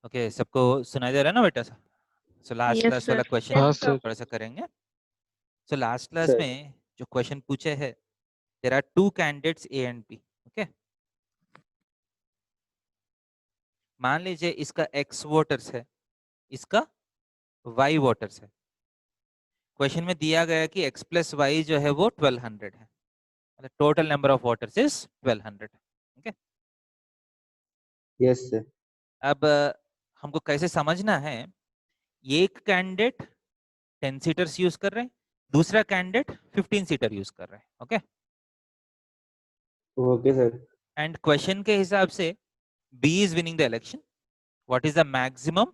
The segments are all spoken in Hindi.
ओके, सबको सुनाई दे रहा है ना बेटा? So last Yes, class sir. वाला क्वेश्चन हाँ सर। थोड़ा सा करेंगे। सो लास्ट क्लास सर में जो क्वेश्चन पूछे हैं, there are two candidates A and B. Okay, मान लीजिए इसका एक्स वोटर्स है, इसका वाई वोटर्स है। क्वेश्चन में दिया गया कि एक्स प्लस वाई जो है वो 1200 है, मतलब total number of voters is 1200। Okay, yes sir. अब हमको कैसे समझना है, एक कैंडिडेट 10 सीटर्स यूज कर रहे हैं, दूसरा कैंडिडेट 15 सीटर यूज कर रहे हैं। Okay, okay sir. And question के हिसाब से B is winning the election. What is the maximum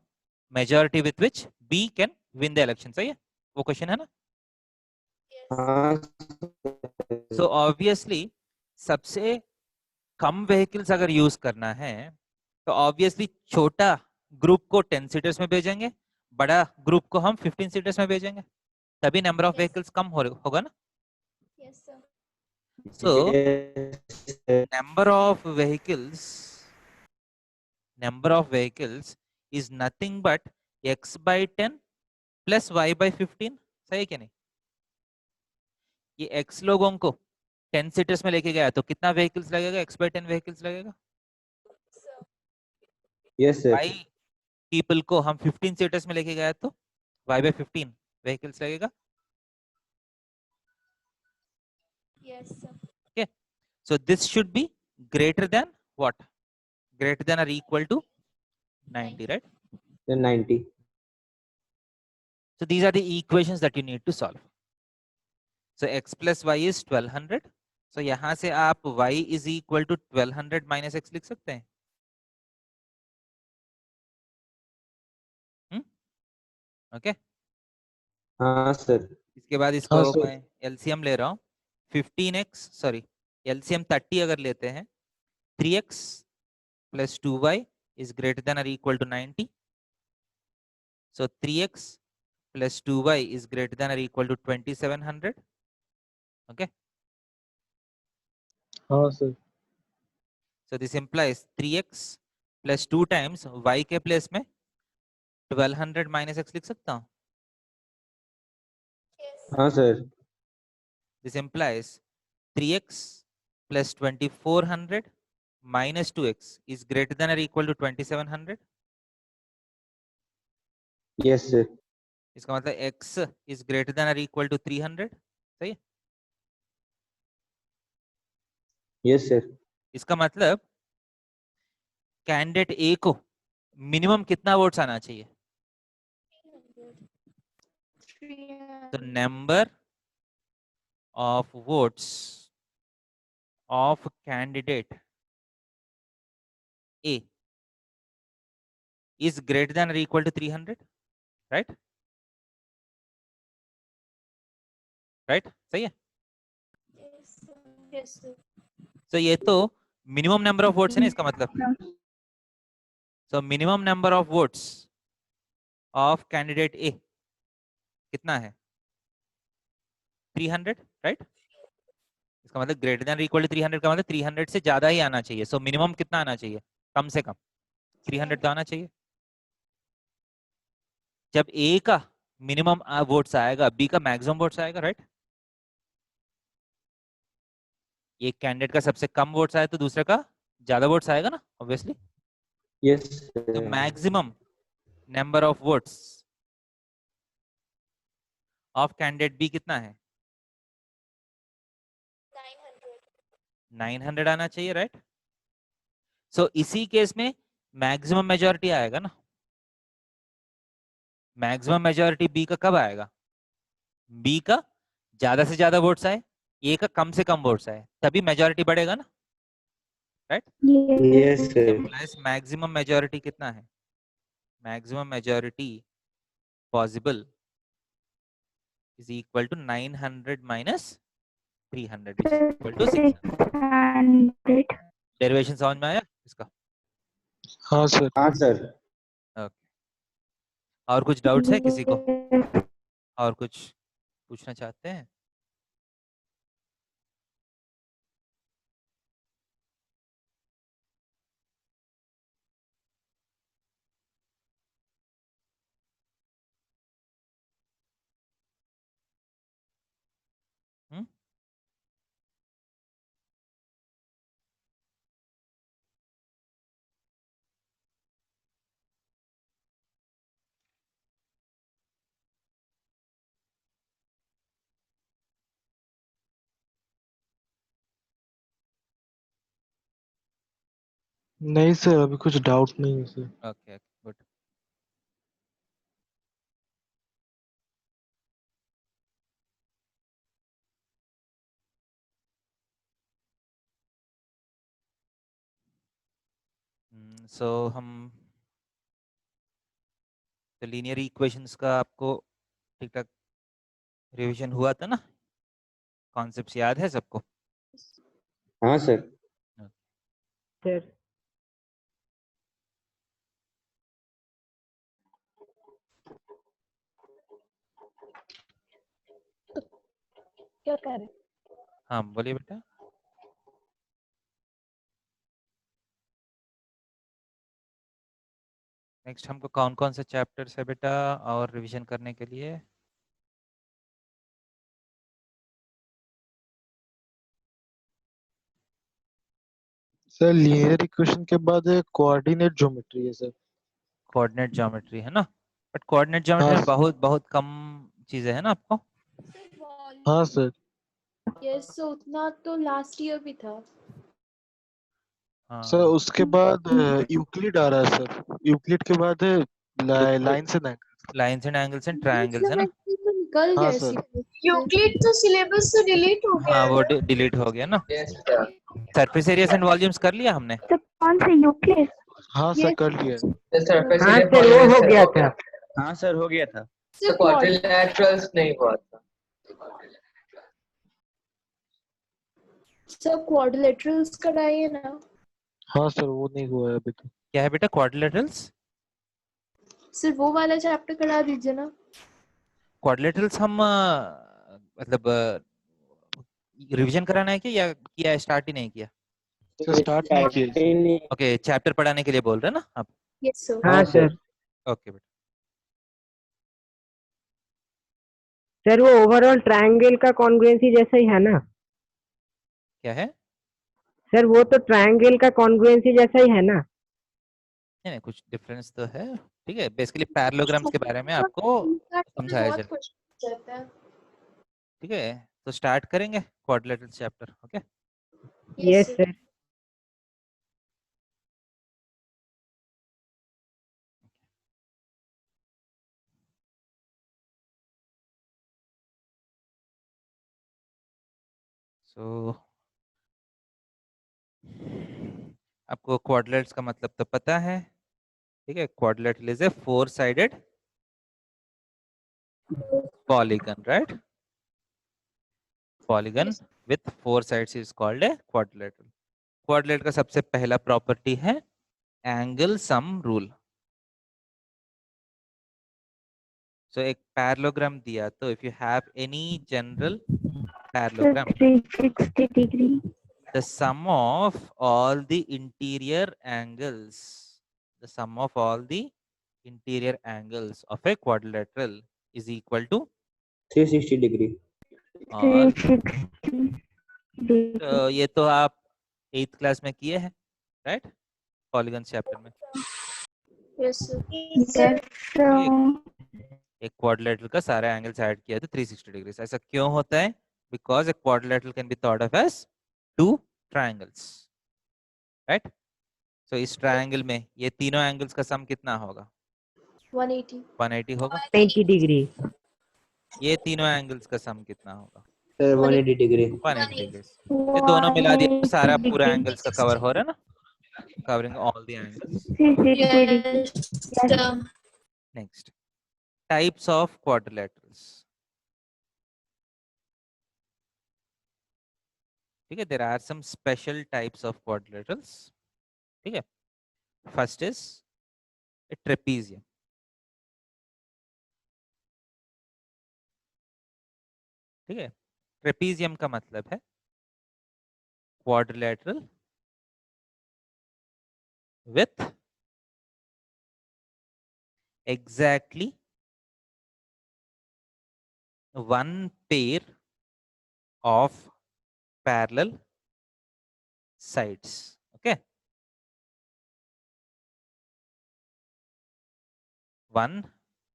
majority with which B can win the election? सही है, वो क्वेश्चन है ना? हाँ So obviously सबसे कम व्हीकल्स अगर यूज करना है तो ऑब्वियसली छोटा ग्रुप को 10 सीटर्स में भेजेंगे, बड़ा ग्रुप को हम 15 सीटर्स में भेजेंगे, तभी नंबर ऑफ व्हीकल्स कम होगा ना। Yes, sir. So yes, number of vehicles is nothing but x by 10 plus y by 15। सही है क्या नहीं? ये x लोगों को 10 सीटर्स में लेके गया तो कितना व्हीकल्स लगेगा? x by 10 व्हीकल्स लगेगा। Yes y sir. पीपल को हम 15 सीटर्स में लेके गया तो y by 15 व्हीकल्स लगेगा। Yes, sir. Okay, so this should be greater than what? Greater than or equal to 90, right? 90। So these are the equations that you need to solve. So x plus y is 1200. So यहाँ से आप y is equal to 1200 minus x लिख सकते हैं। ओके, हाँ सर। इसके बाद हाँ इसको सर। मैं एलसीएम ले रहा हूँ। 15x, सॉरी एलसीएम 30 अगर लेते हैं, 3x plus 2y is greater than or equal to 90. So 3x plus 2y is greater than or equal to 2700. Okay, हाँ sir. so this implies 3x plus 2 times y के प्लेस में 1200 minus x लिख सकता हूँ। हाँ sir. This implies 3x plus 2400 minus 2x is greater than or equal to 2700. Yes sir. इसका मतलब x is greater than or equal to 300। सही है? Yes sir. इसका मतलब कैंडिडेट ए को मिनिमम कितना वोट्स आना चाहिए? तो number of votes of candidate A is greater than or equal to 300, right? Right, सही है? Yes, sir. So ये तो मिनिमम नंबर ऑफ वोट्स है ना, इसका मतलब। So minimum number of votes of candidate A कितना है? 300, right? इसका मतलब ग्रेटर देन इक्वल टू 300 का मतलब 300 से ज्यादा ही आना चाहिए। सो मिनिमम कितना आना चाहिए? कम से कम 300 तो आना चाहिए। जब ए का मिनिमम वोट्स आएगा, बी का मैक्सिमम वोट्स आएगा, राइट? एक कैंडिडेट का सबसे कम वोट्स आए तो दूसरे का ज्यादा वोट्स आएगा ना, ऑब्वियसली। यस तो sir. Maximum number of votes of candidate B कितना है? 900 आना चाहिए, राइट? सो इसी केस में मैक्सिमम मेजोरिटी आएगा ना। मैक्सिमम मेजोरिटी बी का कब आएगा? बी का ज्यादा से ज्यादा वोट्स आए, ए का कम से कम वोट्स आए, तभी मेजोरिटी बढ़ेगा ना, right? Yes sir. Employees maximum majority कितना है? Maximum majority possible is equal to 900 minus 300 which is equal to 600। Derivation समझ में आया इसका? हाँ सर। हाँ सर। ओके, और कुछ डाउट्स है किसी को? और कुछ पूछना चाहते हैं? नहीं सर, अभी कुछ डाउट नहीं है सर। Okay good. सो हम तो लीनियर इक्वेशंस का आपको ठीक ठाक रिवीजन हुआ था ना? कॉन्सेप्ट्स याद है सबको? हाँ सर। सर क्या कर रहे? हाँ बोलिए बेटा। नेक्स्ट हमको कौन कौन से चैप्टर्स है बेटा और रिवीजन करने के लिए? सर लीनियर इक्वेशन के बाद कोऑर्डिनेट ज्योमेट्री है सर। कोऑर्डिनेट ज्योमेट्री है ना? बट कोऑर्डिनेट ज्योमेट्री हाँ में बहुत बहुत कम चीजें हैं ना आपको? हाँ सर। यस सर, उतना तो लास्ट ईयर भी था। सर हाँ उसके बाद यूक्लिड आ रहा है सर। यूक्लिड के बाद है lines and angle. Lines and angles and triangles है ना? तो निकल हाँ गया सर। यूक्लिड तो सिलेबस से डिलीट हो गया हाँ है वो ना? डिलीट हो गया ना। सरफेस एरियाज एंड वॉल्यूम्स कर लिया हमने? तो कौन से यूक्लिड? हाँ सर, कर लिया है। हाँ सर वो हो गया था। हाँ सर, हो गया था। सिर्फ क्वाड्रिलैटरल्स नहीं हुआ था। सब क्वाड्रिलेटरल्स कराइए ना। हाँ सर, वो नहीं हुआ है अभी तो। क्या है बेटा क्वाड्रिलेटरल्स? सिर्फ वो वाला चैप्टर करा दीजिए ना। क्वाड्रिलेटरल्स हम मतलब रिवीजन कराना है क्या या किया है, स्टार्ट ही नहीं किया? सर स्टार्ट नहीं किया है सर। ओके चैप्टर पढ़ाने के लिए बोल रहे हैं ना आप? Yes sir. हाँ सर। ओके बेटा। सर वो ओवरऑल ट्रायंगल का कॉन्ग्रुएंसी जैसा ही है ना? क्या है? सर वो तो ट्रायंगल का कॉन्ग्रुएंसी जैसा ही है ना? नहीं कुछ डिफरेंस तो है। ठीक है बेसिकली पैरेललोग्राम्स के बारे में आपको समझाया बहुत जाए। क्वेश्चन रहता है। ठीक है तो स्टार्ट करेंगे quadrilateral chapter. Okay yes sir. So आपको क्वाड्रिलेटरल्स का मतलब तो पता है। ठीक है quadrilateral is a four sided polygon right? Polygon with four sides is called a quadrilateral. Quadrilateral का सबसे पहला प्रॉपर्टी है एंगल सम रूल। सो एक पैरेललोग्राम दिया तो if you have any general parallelogram 360 degree. the sum of all the interior angles, the sum of all the interior angles of a quadrilateral is equal to 360 degree. और 360 तो ये तो आप 8th क्लास में किए हैं राइट? पॉलीगन चैप्टर में। Yes sir. एक क्वाड्रिलेटरल का सारा एंगल्स ऐड किया तो 360 डिग्री। ऐसा क्यों होता है? Because a quadrilateral can be thought of as two triangles right? So इस ट्रायंगल में ये तीनों एंगल्स का सम कितना होगा? 180 180 होगा। 90 डिग्री। ये तीनों एंगल्स का सम कितना होगा? Sir 180 degree. 180 डिग्री। ये दोनों मिला दिया तो सारा पूरा एंगल्स का कवर हो रहा है ना? Covering all the angles. Next types of quadrilaterals. ठीक है there are some special types of quadrilaterals. ठीक है फर्स्ट इज ए ट्रेपीजियम। ठीक है ट्रेपीजियम का मतलब है quadrilateral with exactly one pair of parallel sides. Okay, one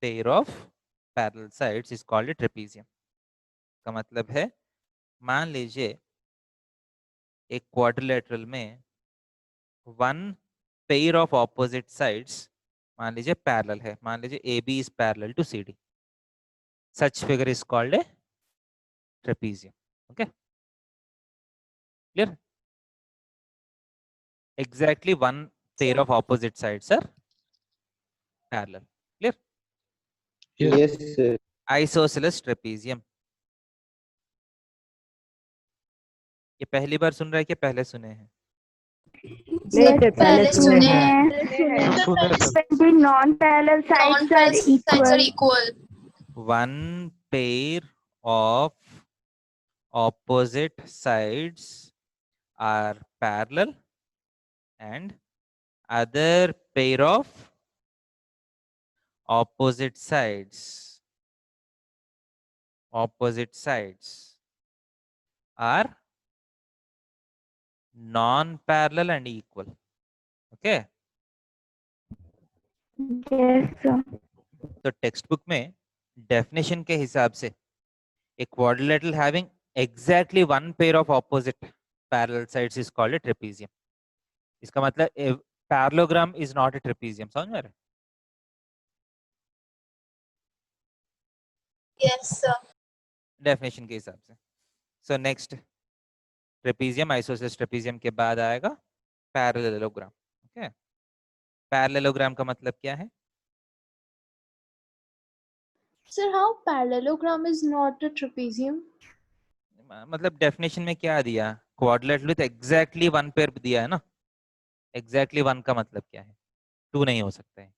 pair of parallel sides is called a trapezium. का मतलब है मान लीजिए एक क्वाड्रिलेटरल में one pair of opposite sides मान लीजिए पैरेलल है, मान लीजिए A B is parallel to C D, such figure is called a trapezium. Okay, clear? Exactly one pair of opposite sides are parallel. Clear? Yes, sir. Isosceles trapezium. ये पहली बार सुन रहा है कि पहले सुने हैं? नहीं सर, पहले सुने हैं. सुने sir. The non-parallel sides are equal. equal. One pair of opposite sides are parallel and other pair of opposite sides are non-parallel and equal. Okay? Yes, sir. तो टेक्स्ट बुक में डेफिनेशन के हिसाब से a quadrilateral having exactly one pair of opposite parallel sides is called a trapezium. इसका मतलब a parallelogram is not a trapezium. समझ में आ रहा है? Yes, sir. डेफिनेशन के हिसाब से. So next trapezium, isosceles trapezium के बाद आएगा पैरेललोग्राम. ओके, पैरेललोग्राम का मतलब क्या है? Sir, how parallelogram is not a trapezium? मतलब डेफिनेशन में क्या दिया? Quadrilateral with exactly one pair दिया है ना. एग्जैक्टली वन का मतलब क्या है? टू नहीं हो सकता है.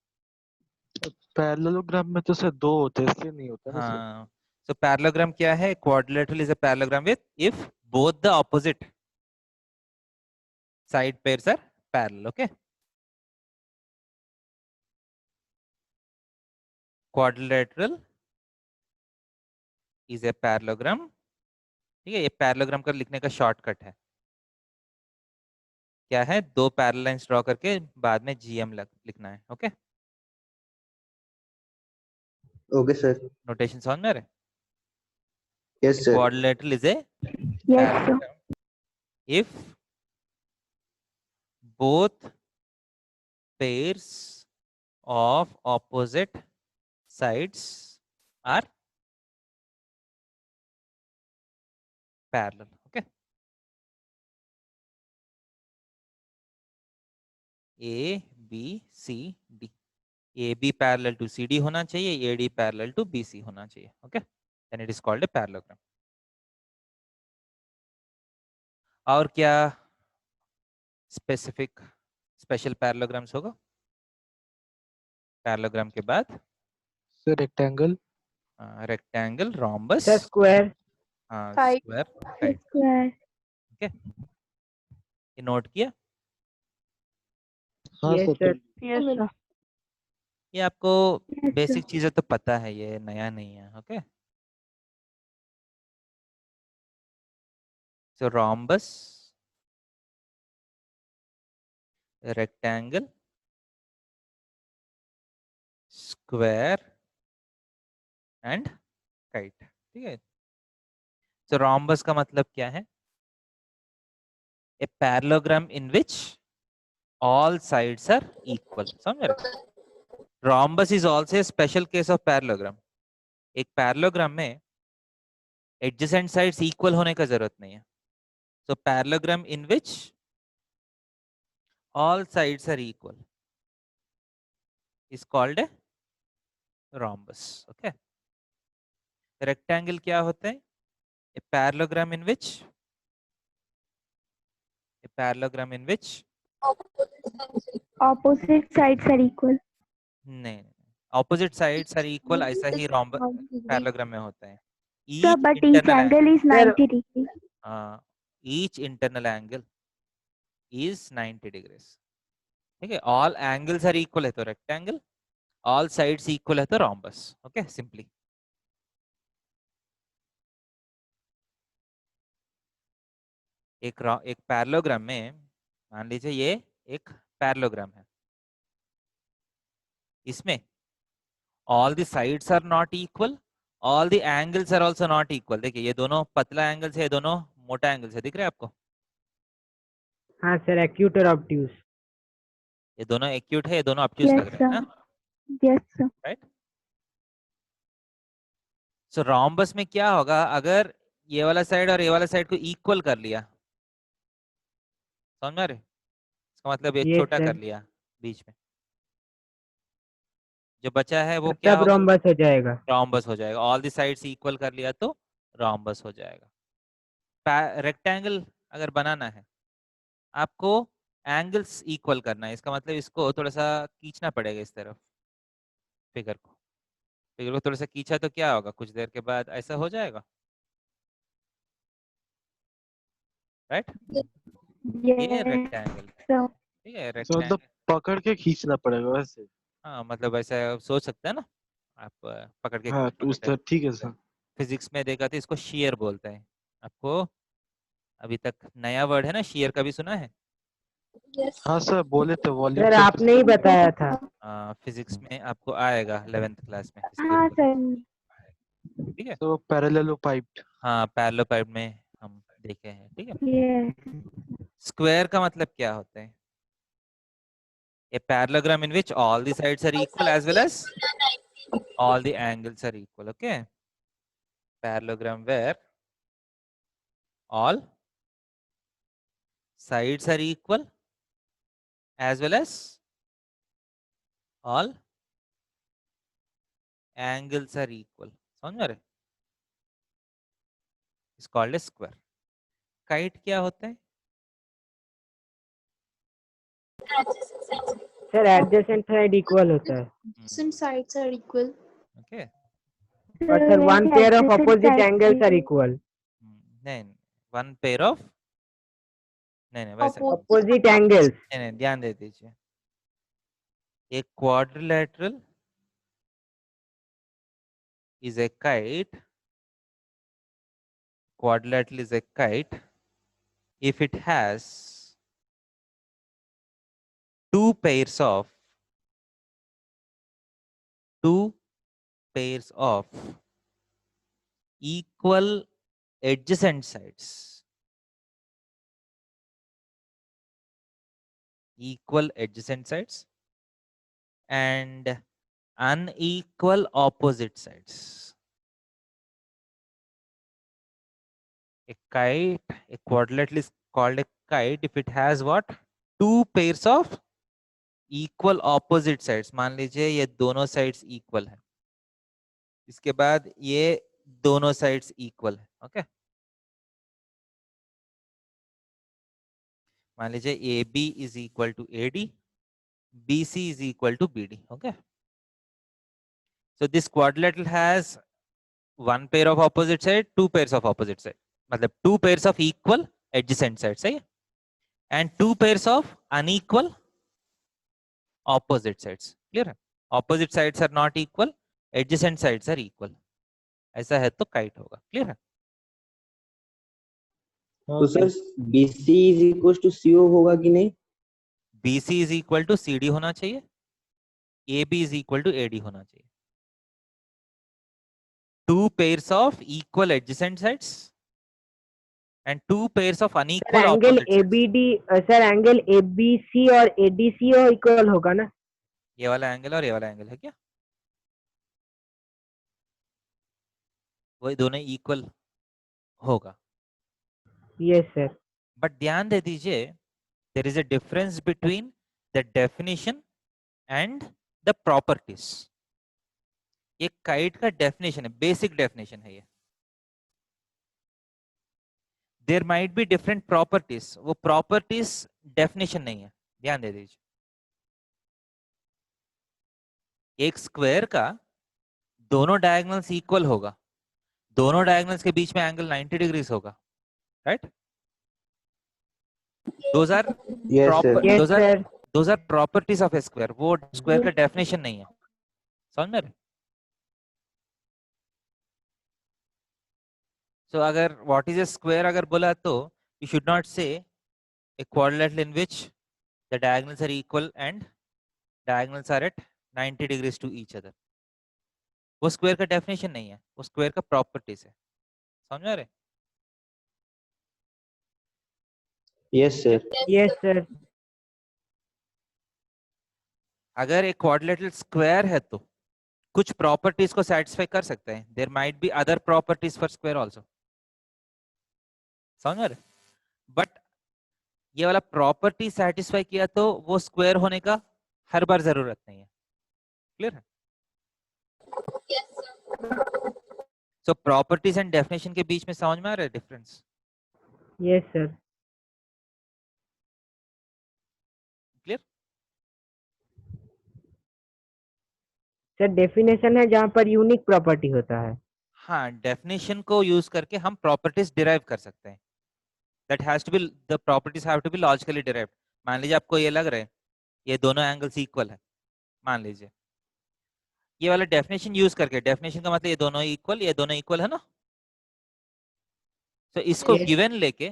पैरेललोग्राम में तो सर दो होते हैं, इसलिए नहीं होता ना सर. हाँ, so parallelogram क्या है? Quadrilateral is a parallelogram with if both the opposite side pairs are parallel. Okay, quadrilateral is a parallelogram. ठीक है, ये पैरेललोग्राम का लिखने का शॉर्टकट है. क्या है? दो पैरेलल लाइंस ड्रॉ करके बाद में जीएम लिखना है. Okay, Okay, sir. नोटेशन समझ में आ रहा है? Yes, sir. Quadrilateral is a Yes, sir. parallelogram if both pairs of opposite sides are parallel. Okay, A B C D, AB parallel to CD होना चाहिए, AD parallel to BC होना चाहिए. Okay, then it is called a parallelogram. और क्या स्पेसिफिक स्पेशल पैरेललोग्राम्स होगा? पैरेललोग्राम के बाद sir rectangle. Rectangle, rhombus, sir square. Kite. Square, kite. Square. ये नोट किया? हाँ Yes, sir. sir. Yes, sir. ये आपको Yes, बेसिक sir. चीजें तो पता है, ये नया नहीं है. Okay, so rhombus, rectangle, square and kite. ठीक है, तो रोम्बस का मतलब क्या है? A parallelogram in which all sides are equal. समझ रहे? Rhombus is also a special case of parallelogram. एक पैरेललोग्राम में एडजेसेंट साइड्स इक्वल होने का जरूरत नहीं है. So parallelogram in which all sides are equal is called a rhombus. Okay, rectangle क्या होता है? A parallelogram in which Opposite sides are equal. नहीं, opposite sides are equal ऐसा ही पैरेललोग्राम में होता है. Sir, but each angle is 90 degrees. each internal angle is 90 degrees. ठीक है, all angles are equal है तो rectangle, all sides equal है तो rhombus. Okay, simply. एक पैरेललोग्राम में मान लीजिए ये एक पैरेललोग्राम है, इसमें all the sides are not equal, all the angles are also not equal. देखिए ये दोनों पतला एंगल्स है, ये दोनों मोटा एंगल्स है. दिख रहा है आपको? हाँ सर, एक्यूट और ऑब्ट्यूज. ये दोनों एक्यूट है, ये दोनों ऑब्ट्यूज Yes, लग रहे हैं sir. ना, Yes, sir. राइट। सो रोम्बस में क्या होगा, अगर ये वाला साइड और ये वाला साइड को इक्वल कर लिया, समझ में आ रहे, इसका मतलब ये Yes, छोटा sir. कर लिया बीच में, जो बचा है वो क्या तब होगा, रोम्बस हो जाएगा। रोम्बस हो जाएगा। ऑल द साइड्स इक्वल कर लिया तो रोम्बस हो जाएगा। रेक्टेंगल अगर बनाना है आपको एंगल्स इक्वल करना है, इसका मतलब इसको थोड़ा सा खींचना पड़ेगा इस तरफ, फिगर को थोड़ा सा खींचा तो क्या होगा, कुछ देर के बाद ऐसा हो जाएगा, राइट। ये Yes, रेक्टेंगल, sir. ठीक है, तो मतलब रेक्टेंगल। पकड़ के खींचना पड़ेगा वैसे। हाँ मतलब ऐसा सोच सकते हैं ना आप, पकड़ के हाँ तो उस तरह ठीक है सर। फिजिक्स में देखा था, इसको शेयर बोलते हैं। आपको अभी तक नया वर्ड है ना, शेयर, कभी सुना है? Yes. हाँ सर बोले थे वॉल्यूम सर से आपने ही बताया था। फिजिक्स में आपको आएगा 11th क्लास में हाँ शेयर, सर। ठीक है। तो पैरेललोपाइप्ड। हाँ पैरेललोपाइड में हम देखे हैं, ठीक है। Yes. स्क्वायर का मतलब क्या होता है? A parallelogram in which all the sides are equal as well as all the angles are equal. Okay, parallelogram where all sides are equal as well as all angles are equal. समझ में आ रहे? It's called a square. Kite क्या होता है? सर एडजेसेंट साइड इक्वल होता है। Some sides are equal. Okay. और sir one pair of opposite angles are equal. नहीं, one pair of, नहीं वैसे नहीं, अपोजिट एंगल्स। नहीं ध्यान दे दीजिए। एक quadrilateral is a kite. Quadrilateral is a kite if it has two pairs of equal adjacent sides, and unequal opposite sides. A quadrilateral is called a kite if it has what? Two pairs of equal opposite sides. मान लीजिए ये दोनों sides equal है, इसके बाद ये दोनों sides equal है, ओके। मान लीजिए AB is equal to AD, BC is equal to BD, okay. So this quadrilateral has one pair of opposite side, two pairs of opposite side, मतलब two pairs of equal adjacent sides, सही है, and two pairs of unequal opposite sides, clear है। opposite sides are not equal, adjacent sides are equal, ऐसा है तो kite होगा, clear है। तो sir BC is equal to CO होगा कि नहीं? BC is equal to CD होना चाहिए, AB is equal to AD होना चाहिए। Two pairs of equal adjacent sides and two pairs of sir unequal angle opposite sides। ABD, sir angle ABC और ADC इक्वल होगा ना? ये वाला एंगल और ये वाला एंगल है क्या? वही दोनों इक्वल होगा। Yes sir. बट ध्यान दे दीजिए, there is a difference between the definition and the properties. ये काइट का डेफिनेशन है, बेसिक डेफिनेशन है ये। There might be different properties, वो प्रॉपर्टीज डेफिनेशन नहीं है, ध्यान दे दीजिए। एक स्क्वायर का दोनों डायगोनल्स इक्वल होगा, दोनों डायगोनल्स के बीच में एंगल 90 डिग्री होगा, right. Those are yes proper, sir. Yes sir. those are properties of a square, वो स्क्वायर का डेफिनेशन नहीं है, समझ में रहे? So अगर what is a square अगर बोला तो you should not say a quadrilateral in which the diagonals are equal and diagonals are at 90 degrees to each other, वो स्क्वायर का डेफिनेशन नहीं है, वो स्क्वायर का प्रॉपर्टीज है, समझ में रहे? Yes sir. Yes sir. अगर एक क्वाड्रिलेटरल स्क्वायर है तो कुछ प्रॉपर्टीज को सेटिस्फाई कर सकते हैं. There might be other properties for square also. समझ रहे? बट ये वाला प्रॉपर्टी सेटिस्फाई किया तो वो स्क्वायर होने का हर बार जरूरत नहीं है. क्लियर है? सो प्रॉपर्टीज एंड डेफिनेशन के बीच में समझ में आ रहा है difference? Yes sir. Clear? Sir definition है जहाँ पर यूनिक प्रॉपर्टी होता है. हाँ, डेफिनेशन को यूज करके हम प्रॉपर्टीज डिराइव कर सकते हैं. That has to be, the properties have to be logically derived. मान लीजिए आपको ये लग रहा है ये दोनों एंगल्स इक्वल है, मान लीजिए ये वाला डेफिनेशन यूज करके, डेफिनेशन का मतलब ये दोनों इक्वल है ना. तो इसको Yes. गिवन लेके,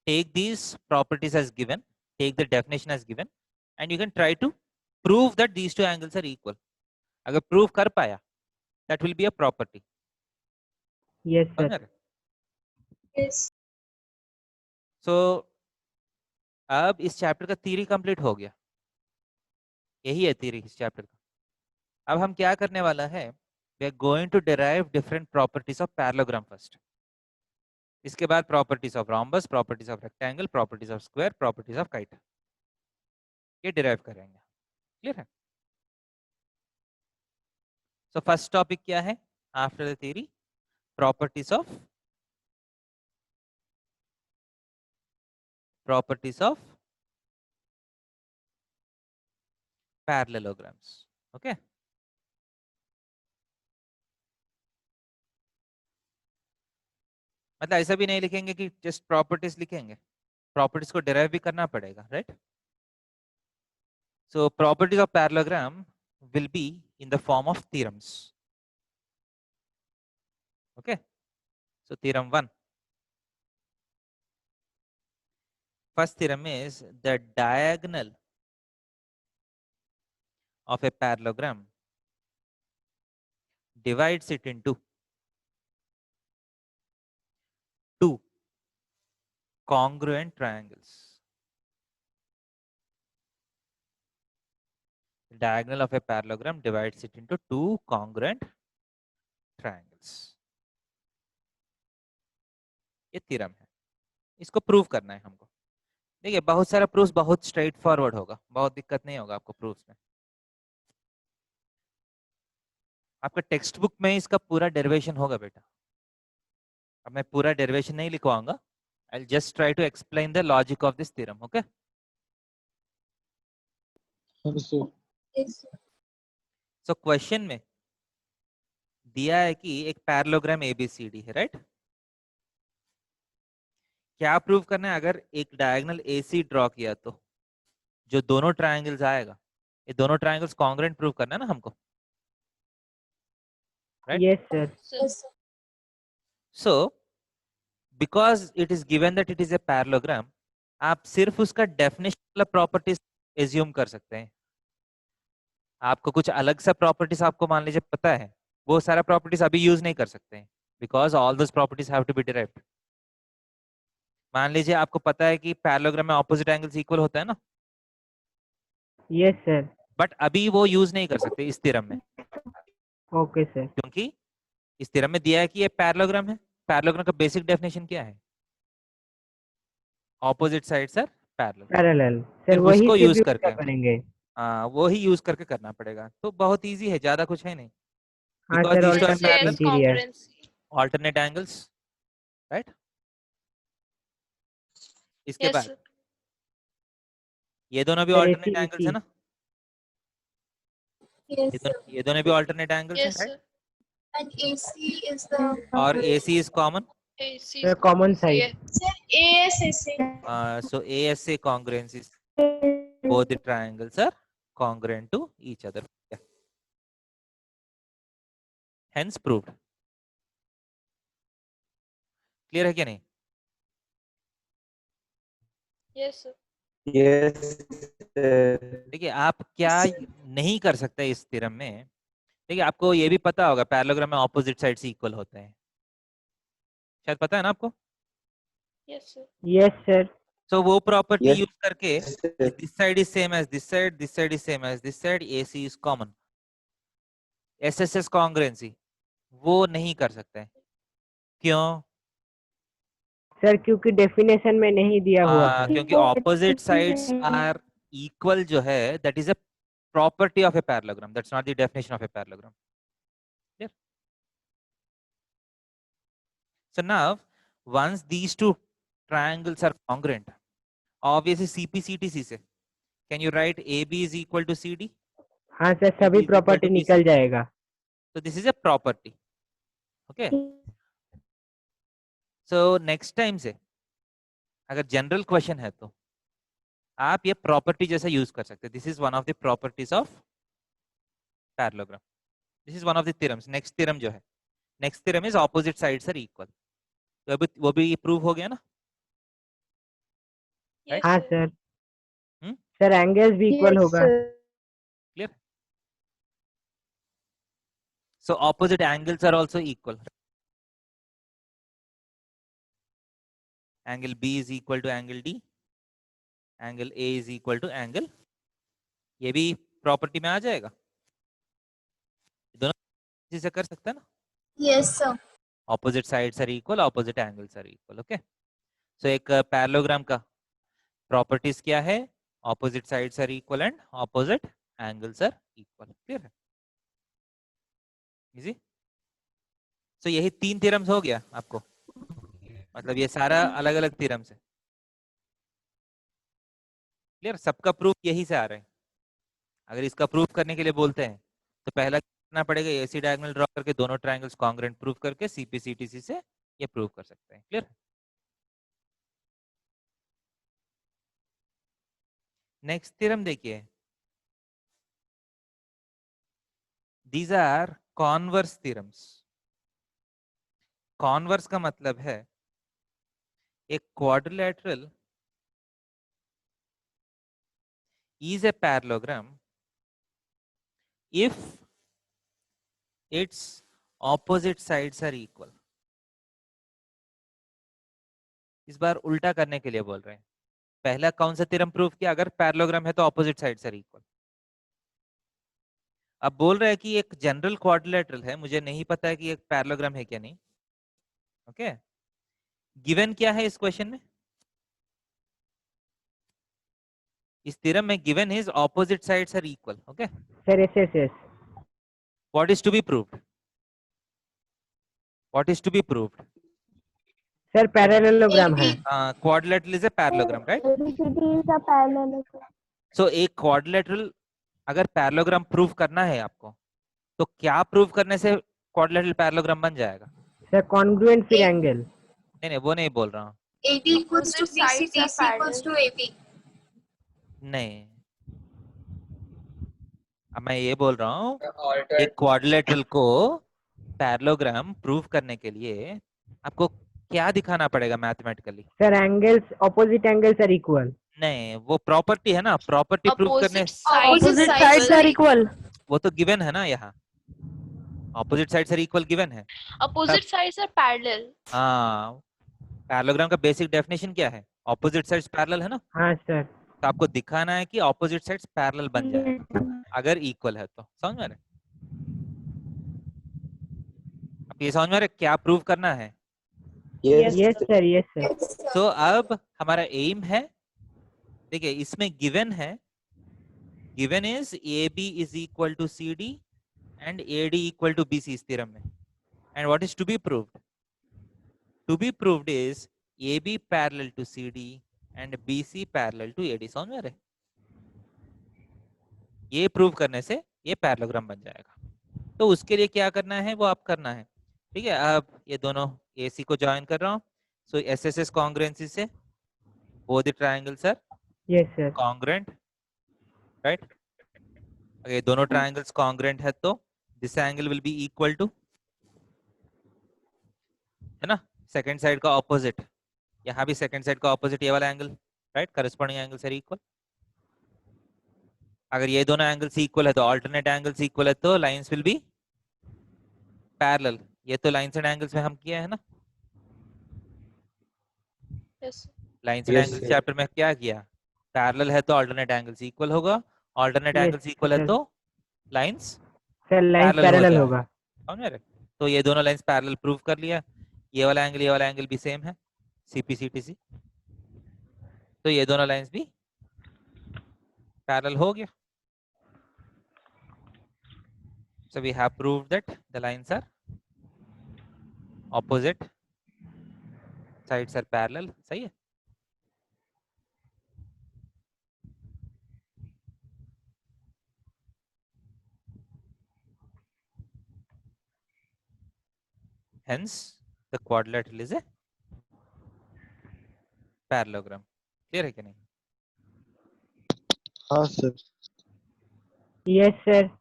take these properties as given, take the definition as given, and you can try to prove that these two angles are equal. अगर प्रूव कर पाया, that will be a property. Yes sir. Yes. So अब इस चैप्टर का थ्योरी कंप्लीट हो गया. यही है थ्योरी इस चैप्टर का. अब हम क्या करने वाला है, we are going to derive different properties of parallelogram first. इसके बाद properties of rhombus, properties of rectangle, properties of square, properties of kite, ये डिराइव करेंगे. क्लियर है? सो फर्स्ट टॉपिक क्या है after the theory? Properties of parallelograms. Okay, मतलब ऐसा भी नहीं लिखेंगे कि जस्ट प्रॉपर्टीज लिखेंगे, प्रॉपर्टीज को डिराइव भी करना पड़ेगा, right? So properties of parallelogram will be in the form of theorems. Okay, so theorem 1. First theorem is the diagonal of a parallelogram divides it into two congruent triangles. The diagonal of a parallelogram divides it into two congruent triangles. ये थ्योरम है, इसको प्रूव करना है हमको. देखिए बहुत सारा प्रूफ बहुत स्ट्रेट फॉरवर्ड होगा, बहुत दिक्कत नहीं होगा आपको प्रूफ में. आपका टेक्स्ट बुक में इसका पूरा डेरिवेशन होगा बेटा. अब मैं पूरा डेरिवेशन नहीं लिखवाऊंगा, I just try to explain the logic of this theorem. Okay, Yes. So question में दिया है कि एक पैरेललोग्राम एबीसीडी है, राइट? क्या प्रूव करना है? अगर एक डायगोनल एसी ड्रॉ किया तो जो दोनों ट्रायंगल्स आएगा, ये दोनों ट्रायंगल्स कॉन्ग्रुएंट प्रूव करना है ना हमको, right? Yes sir. Yes. So because it is given that it is a parallelogram, आप सिर्फ उसका डेफिनेशन वाला प्रॉपर्टीज एज्यूम कर सकते हैं. आपको कुछ अलग सा प्रॉपर्टीज आपको मान लीजिए पता है, वो सारा प्रॉपर्टीज अभी यूज नहीं कर सकते हैं, because all those properties have to be derived. मान लीजिए आपको पता है कि पैरेललोग्राम में ऑपोजिट एंगल्स इक्वल होता है ना, यस सर. बट अभी वो यूज नहीं कर सकते इस थ्योरम में, ओके सर. क्योंकि इस थ्योरम में दिया है कि ये पैरेललोग्राम है. पैरेललोग्राम का बेसिक डेफिनेशन क्या है? Opposite sides are parallel. Parallel sir. सिर्फ वही उसको से यूज भी करके, करेंगे. हाँ वो ही यूज करके करना पड़ेगा. तो बहुत इजी है, ज्यादा कुछ है नहीं. हाँ Because sir. these two are alternate parallel, interior. alternate angles, right? इसके Yes. बाद ये दोनों भी Sir, alternate AC. angles है ना, Yes. Sir. ये दोनों भी alternate angles Yes. हैं, right? Sir. And AC is the और AC is common, AC. Sir common side. Sir, ASAC. so ASA congruencies, both the triangles are congruent to each other. Yeah. Hence proved. Clear है क्या नहीं? Yes. Sir. देखिए आप क्या नहीं कर सकते इस थ्योरम में. देखिए आपको ये भी पता होगा पैरेललोग्राम में ऑपोजिट साइड्स इक्वल होते हैं, शायद पता है ना आपको. Yes. Sir. Yes sir. So वो प्रॉपर्टी Yes, यूज करके sir. this side is same as this side, this side is same as this side, AC is common. SSS congruency वो नहीं कर सकते हैं। क्यों? सर क्योंकि डेफिनेशन में नहीं दिया हुआ है। क्योंकि ऑपोजिट साइड्स आर इक्वल जो है that is a property of a parallelogram, that's not the definition of a parallelogram. Clear? So now once these two triangles are congruent, obviously CP/CTC से can you write AB is equal to CD? हाँ सर, सभी is equal प्रॉपर्टी to निकल BC. जाएगा। So this is a property. Okay. So next time से अगर जनरल क्वेश्चन है तो आप ये प्रॉपर्टी जैसा यूज कर सकते हैं। This is one of the properties of parallelogram, this is one of the theorems. Next theorem जो है, next theorem is opposite sides are equal. तो अभी वो भी प्रूव हो गया ना? Yes, हाँ sir. सर, सर एंगल्स भी इक्वल Yes, होगा। sir. Clear? So opposite angles are also equal. Angle B is equal to angle D, angle A is equal to angle, ये भी प्रॉपर्टी में आ जाएगा। दोनों इसी से कर सकते हैं ना? Yes, sir. Opposite sides are equal, opposite angles are equal. Okay, so एक पैरेललोग्राम का प्रॉपर्टीज क्या है? Opposite sides are equal and opposite angles are equal. Clear है? इजी। सो यही 3 थ्योरम्स हो गया आपको, मतलब ये सारा अलग अलग थ्योरम्स है। क्लियर? सबका प्रूफ यही से आ रहा है। अगर इसका प्रूफ करने के लिए बोलते हैं तो पहला करना पड़ेगा एसी डायगोनल ड्रॉ करके दोनों ट्रायंगल्स कॉन्ग्रुएंट प्रूव करके सीपीसीटीसी से ये प्रूव कर सकते हैं। क्लियर? नेक्स्ट थ्योरम देखिए, these are converse theorems. Converse का मतलब है एक quadrilateral is a parallelogram if its opposite sides are equal। इस बार उल्टा करने के लिए बोल रहे हैं। पहला कौन सा थ्योरम प्रूफ किया? अगर पैरेललोग्राम है तो ऑपोजिट साइड्स आर इक्वल। अब बोल रहा है कि एक जनरल क्वाड्रिलेटरल है, मुझे नहीं पता है कि एक पैरेललोग्राम है क्या नहीं। ओके, गिवन क्या है इस क्वेश्चन में? इस थ्योरम में given is opposite sides are equal. Okay sir SSS. What is to be proved? What is to be proved? Sir parallelogram है। Quadrilateral is a parallelogram, right? ABCD is a parallelogram. So एक क्वाड्रिलेटरल अगर पैरेललोग्राम प्रूव करना है आपको, तो क्या प्रूव करने से क्वाड्रिलेटरल पैरेललोग्राम बन जाएगा? सर कॉन्ग्रुएंट फिर एंगल। नहीं नहीं, वो नहीं बोल रहा हूँ। AD equals to BC, BC equals to AB. नहीं, अब मैं ये बोल रहा हूँ Alternate एक क्वाड्रिलेटरल को पैरेललोग्राम प्रूव करने के लिए आपको क्या दिखाना पड़ेगा mathematically? Sir angles, opposite angles are equal. नहीं, वो प्रॉपर्टी है ना, प्रॉपर्टी प्रूव करने। Opposite sides are equal. वो तो गिवन है ना, यहाँ opposite sides are equal given है। Opposite sides are parallel. हाँ, पैरेललोग्राम का बेसिक डेफिनेशन क्या है? ऑपोजिट साइड्स पैरेलल है ना। हाँ सर। तो आपको दिखाना है कि ऑपोजिट साइड्स पैरेलल बन जाए अगर इक्वल है तो। समझ में आ रहा है? अब ये समझ में आ रहा है क्या प्रूव करना है? Yes, yes sir, yes sir. Yes, sir. तो अब हमारा एम है, देखिए इसमें गिवन है, given is A B is equal to C D and A D equal to B C इस थ्योरम में। And what is to be proved? To be proved is A B parallel to C D and B C parallel to A D. समझ में आ रहा है? ये प्रूव करने से ये पैरेललोग्राम बन जाएगा। तो उसके लिए क्या करना है वो आप करना है। ठीक है, अब ये दोनों AC को ज्वाइन कर रहा हूँ। सो SSS कॉन्ग्रुएंसी से both the triangles are yes sir. congruent, right? अगर ये दोनों triangles congruent है तो this angle will be equal to, है ना, सेकंड साइड का ऑपोजिट। यहाँ भी सेकंड साइड का ऑपोजिट ये वाला angle, right? Corresponding angles are equal. अगर ये दोनों एंगल्स इक्वल है तो ऑल्टरनेट एंगल्स इक्वल है तो लाइंस विल बी पैरेलल। ये तो लाइंस एंड एंगल्स में हम किया है ना, Yes. Lines and Yes, angles sir. Chapter में क्या किया, पैरेलल है तो ऑल्टरनेट एंगल्स इक्वल होगा, ऑल्टरनेट Yes, एंगल्स इक्वल है sir. तो लाइंस सर लाइन पैरेलल हो पैरेलल जाएगा, होगा। समझ रहे? तो ये दोनों लाइंस पैरेलल प्रूव कर लिया, ये वाला एंगल भी सेम है, CPCTC, तो ये दोनों लाइंस भी पैरेलल हो गया। So we have proved that the lines are opposite, sides are parallel, सही है? Hence the quadrilateral is a parallelogram. Clear है कि नहीं? हाँ सर। Yes sir.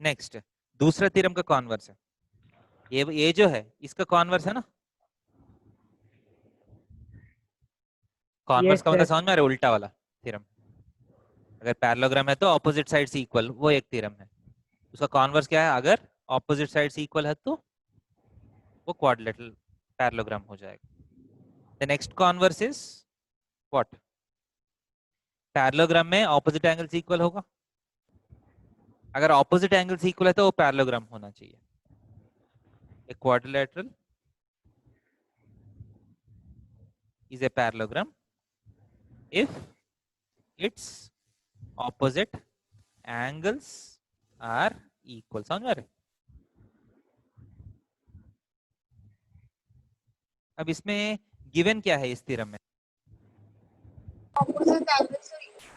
नेक्स्ट दूसरा थ्योरम का कॉन्वर्स है, ये जो है इसका कॉन्वर्स है ना, कॉन्वर्स Yes, का मतलब sir. समझ में आ रहा है, उल्टा वाला थ्योरम। अगर पैरेललोग्राम है तो ऑपोजिट साइड से इक्वल, वो एक थ्योरम है। उसका कॉन्वर्स क्या है, अगर ऑपोजिट साइड से इक्वल है तो वो क्वाड्रिलेटरल पैरेललोग्राम हो जाएगा। The next converse is what, parallelogram में ऑपोजिट एंगल से इक्वल होगा, अगर ऑपोजिट एंगल से इक्वल है तो वो पैरेललोग्राम होना चाहिए। A quadrilateral is a parallelogram if its opposite angles are equal। समझ में आ रहा है? अब इसमें गिवन क्या है इस थ्योरम में?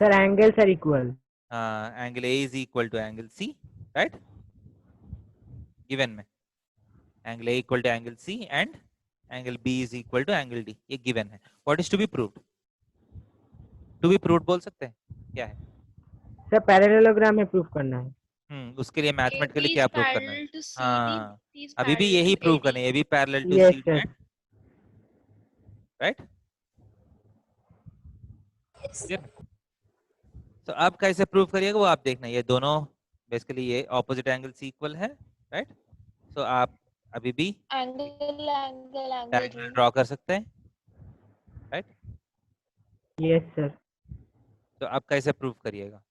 Sir angles are equal. Angle A is equal to angle C, right? Given में angle A equal to angle C and angle B is equal to angle D, ये गिवन है। What is to be proved? To be proved बोल सकते हैं क्या है? सर पैरेललोग्राम है, प्रूफ करना है। उसके लिए मैथमेटिकली AB क्या is प्रूव करना है? parallel to CD. हाँ, BC is अभी भी parallel यही to प्रूव AD. करना है, ये भी parallel to Yes, C sir. And right. तो अब कैसे प्रूव करिएगा वो आप देखना, ये दोनों बेसिकली ये ऑपोजिट एंगल से इक्वल है, राइट? सो आप अभी भी Angle डायगोनल ड्रॉ कर सकते हैं, राइट? Yes sir. तो अब कैसे प्रूव करिएगा?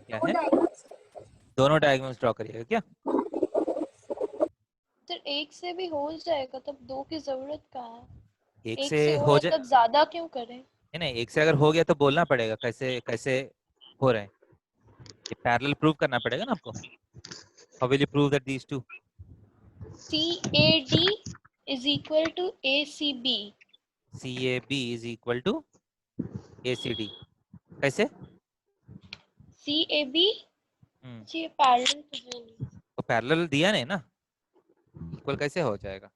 क्या है? दोनों डायगोनल्स ड्रॉ करिएगा क्या? सर एक से भी हो जाएगा, तब दो की जरूरत कहाँ है? एक एक से से हो है जाए, तब ज्यादा क्यों करें? नहीं एक से अगर हो गया तो बोलना पड़ेगा कैसे कैसे हो रहे हैं, ये पैरेलल प्रूव करना पड़ेगा ना आपको। How will you prove that these two? CAD is equal to ACB. CAB is equal to ACD, कैसे? CAB हम्म, ये पैरेलल तो है नहीं। तो पैरेलल दिया नहीं ना, इक्वल कैसे हो जाएगा?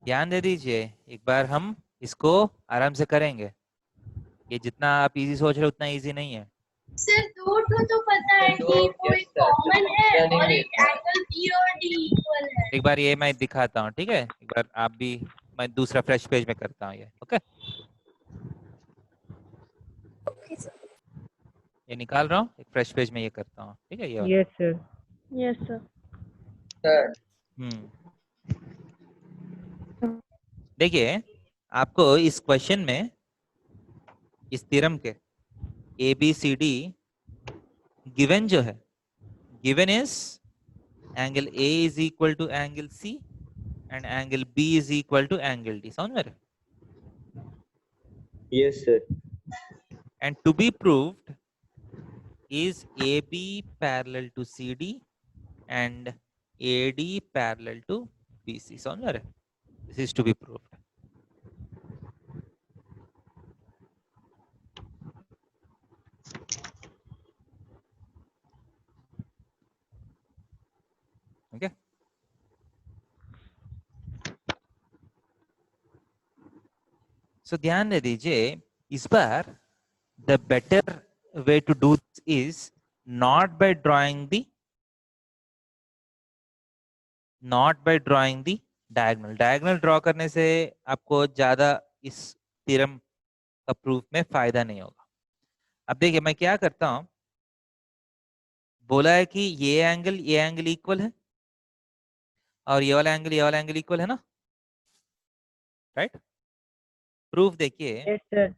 ध्यान दे दीजिए, एक बार हम इसको आराम से करेंगे, ये जितना आप इजी सोच रहे हो उतना इजी नहीं है। सर दो तो पता है कि वो एक कॉमन है और एक एंगल बी और डी इक्वल है। एक बार ये मैं दिखाता हूँ, ठीक है? एक बार आप भी, मैं दूसरा फ्रेश पेज में करता हूँ ये, ओके? ये निकाल रहा हूँ, एक फ्रेश पेज में ये करता हूँ, ठीक है? ये वाला। Yes sir. Yes sir. Sir देखिए आपको इस क्वेश्चन में इस थ्योरम के ABCD गिवन जो है, given is angle A is equal to angle C and angle B is equal to angle D, समझ में आ रहा है? Yes, sir. And to be proved is AB parallel to CD and AD parallel to BC, समझ में आ रहा है? This is to be proved. Okay. So ध्यान दे दीजिए, इस बार the better way to do this is not by drawing the diagonal। diagonal draw करने से आपको ज्यादा इस थ्योरम का प्रूफ में फायदा नहीं होगा। अब देखिए मैं क्या करता हूं, बोला है कि ये एंगल इक्वल है और ये वाला एंगल इक्वल है ना, राइट। प्रूफ देखिए, yes sir.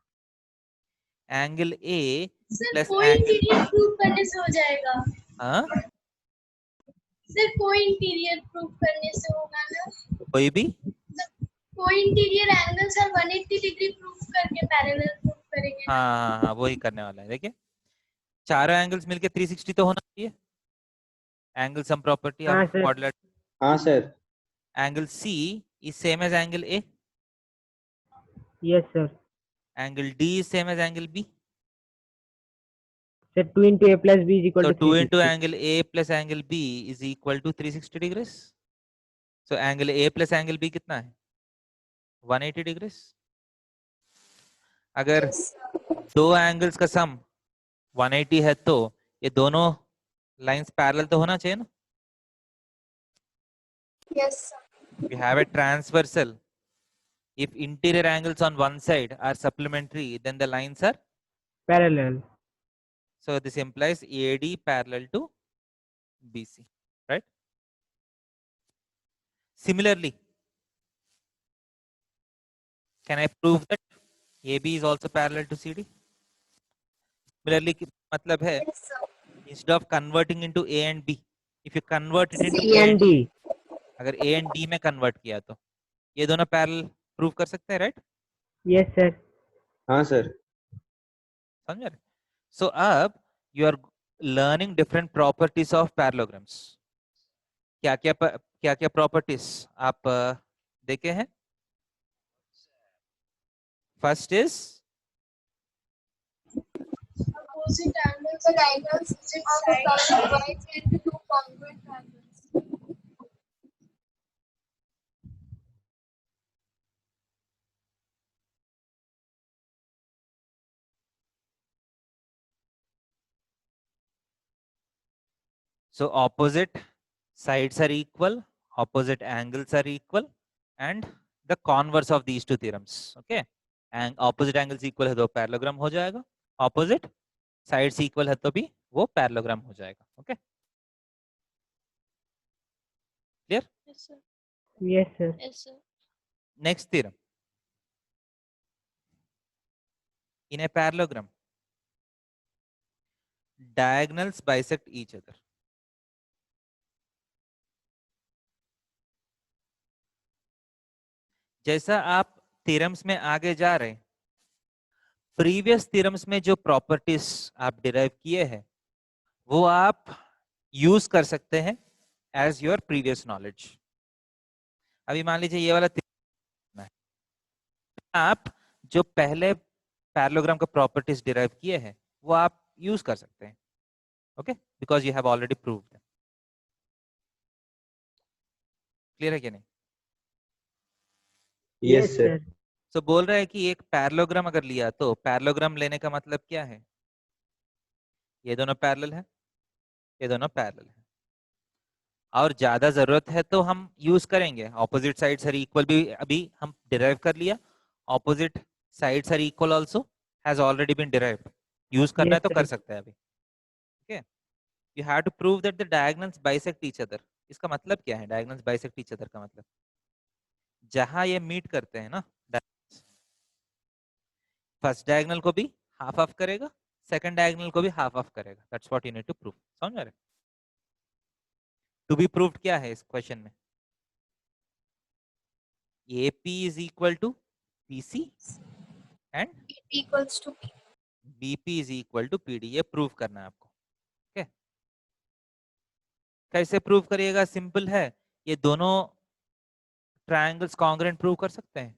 Angle A sir plus कोई एंगल, इंटीरियर प्रूफ करने से हो जाएगा। हाँ सर कोई इंटीरियर प्रूफ करने से होगा ना। कोई भी, कोई interior angle sir 180 degree proof करके पैरेलल प्रूफ करेंगे ना। हाँ वही करने वाला है। देखिए चारों एंगल्स मिलके 360 तो होना चाहिए, एंगल सम प्रॉपर्टी हाँ ऑफ सर। मॉडुलर। हाँ sir. Angle C is same as angle A, yes sir. Angle D is same as angle B, sir 2 into a plus b is equal so to 2 into 360. angle A plus angle B is equal to 360 degrees. So angle A plus angle B कितना है, 180 degrees. अगर दो एंगल्स का सम 180 है तो ये दोनों लाइंस पैरेलल तो होना चाहिए ना। Yes, sir. We have a transversal. If interior angles on one side are supplementary, then the lines are, Parallel. so this implies AD parallel to BC, right? Similarly, can I prove that AB is also parallel to CD? Similarly, मतलब है, Yes, sir. instead of converting into A and B, if you convert it into C and D. अगर A and D में convert किया तो ये दोनों parallel prove कर सकते हैं, right? Yes sir. हाँ सर। समझ रहे? So अब you are learning different properties of parallelograms. क्या क्या properties आप देखे हैं? First is Opposite angles The angles of the solid white and the two congruent angles. so opposite sides are equal, opposite angles are equal, and the converse of these two theorems. Okay, and opposite angles equal है तो parallelogram हो जाएगा, opposite sides equal है तो भी वो parallelogram हो जाएगा. Okay, clear? Yes, sir. Yes sir. Yes, sir. Next theorem. In a parallelogram, diagonals bisect each other. जैसा आप थ्योरम्स में आगे जा रहे हैं, प्रीवियस थ्योरम्स में जो प्रॉपर्टीज आप डिराइव किए हैं वो आप यूज कर सकते हैं एज योर प्रीवियस नॉलेज. अभी मान लीजिए ये वाला theorem है, आप जो पहले पैरेललोग्राम का प्रॉपर्टीज डिराइव किए हैं वो आप यूज कर सकते हैं. Okay, because you have already proved them. Clear है कि नहीं? Yes sir. सो बोल रहा है कि एक पैरेललोग्राम अगर लिया तो पैरेललोग्राम लेने का मतलब क्या है, ये दोनों पैरेलल है, ये दोनों पैरेलल है, और ज्यादा जरूरत है तो हम यूज करेंगे ऑपोजिट साइड्स आर इक्वल भी. अभी हम डिराइव कर लिया, opposite sides are equal also has already been derived. Use करना है Yes, तो sir. कर सकते हैं अभी. Okay, you have to prove that the diagonals bisect each other. इसका मतलब क्या है डायगोनल्स बाइसेक्ट ईच अदर का मतलब, जहां ये मीट करते हैं ना, फर्स्ट डायगोनल को भी हाफ ऑफ करेगा, सेकंड डायगोनल को भी हाफ ऑफ करेगा. That's what you need to prove. समझ रहे? टू बी प्रूव्ड क्या है इस क्वेश्चन में, AP is equal to PC and It equals to P. BP is equal to PD. ये प्रूव करना है आपको. ओके, कैसे प्रूव करिएगा? सिंपल है, ये दोनों ट्रायंगल्स कॉन्ग्रुएंट प्रूव कर सकते हैं.